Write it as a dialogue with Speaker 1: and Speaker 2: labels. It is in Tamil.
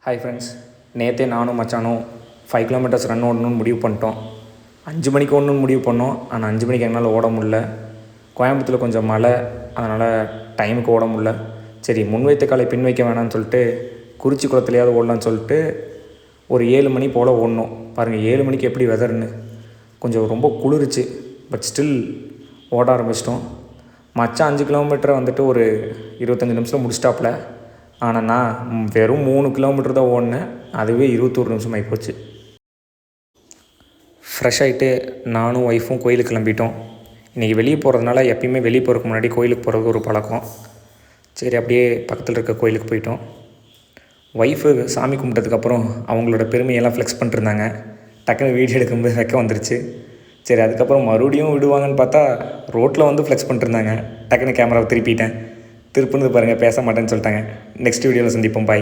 Speaker 1: ஹாய் ஃப்ரெண்ட்ஸ், நேற்றே நானும் மச்சானும் 5 கிலோமீட்டர்ஸ் ரன் ஓடணும்னு முடிவு பண்ணிட்டோம். 5 மணிக்கு ஓடணும்னு முடிவு பண்ணோம். ஆனால் 5 மணிக்கு எங்களால் ஓட முடில. கோயம்புத்தூரில் கொஞ்சம் மழை, அதனால் டைமுக்கு ஓட முடில. சரி, முன் வைத்த காலை பின் வைக்க வேணாம்னு சொல்லிட்டு குறிச்சி குளத்துலையாவது ஓடலான்னு சொல்லிட்டு ஒரு 7 மணி போல் ஓடணும். பாருங்கள், 7 மணிக்கு எப்படி வெதர்னு. கொஞ்சம் ரொம்ப குளிர்ச்சு, பட் ஸ்டில் ஓட ஆரம்பிச்சிட்டோம். மச்சான் 5 கிலோமீட்டரை வந்துட்டு ஒரு 25 நிமிஷம் முடிச்சிட்டாப்புல. ஆனால் நான் வெறும் 3 கிலோமீட்டர் தான் ஓடினேன். அதுவே 21 நிமிஷம் ஆகிப்போச்சு. ஃப்ரெஷ் ஆகிட்டு நானும் ஒய்ஃபும் கோயிலுக்கு கிளம்பிட்டோம். இன்றைக்கி வெளியே போகிறதுனால எப்பயுமே வெளியே போகிறதுக்கு முன்னாடி கோயிலுக்கு போகிறது ஒரு பழக்கம். சரி, அப்படியே பக்கத்தில் இருக்க கோயிலுக்கு போயிட்டோம். ஒய்ஃபு சாமி கும்பிட்டதுக்கப்புறம் அவங்களோட பெருமையெல்லாம் ஃப்ளெக்ஸ் பண்ணிட்டுருந்தாங்க. டக்குன்னு வீடியோ எடுக்கும்போது வெக்க வந்துருச்சு. சரி, அதுக்கப்புறம் மறுபடியும் விடுவாங்கன்னு பார்த்தா ரோட்டில் வந்து ஃப்ளெக்ஸ் பண்ணிட்டுருந்தாங்க. டக்குன்னு கேமராவை திருப்பிட்டேன். திருப்பினது பாருங்கள், பேச மாட்டேன்னு சொல்லிட்டாங்க. நெக்ஸ்ட் வீடியோவில் சந்திப்போம். பாய்.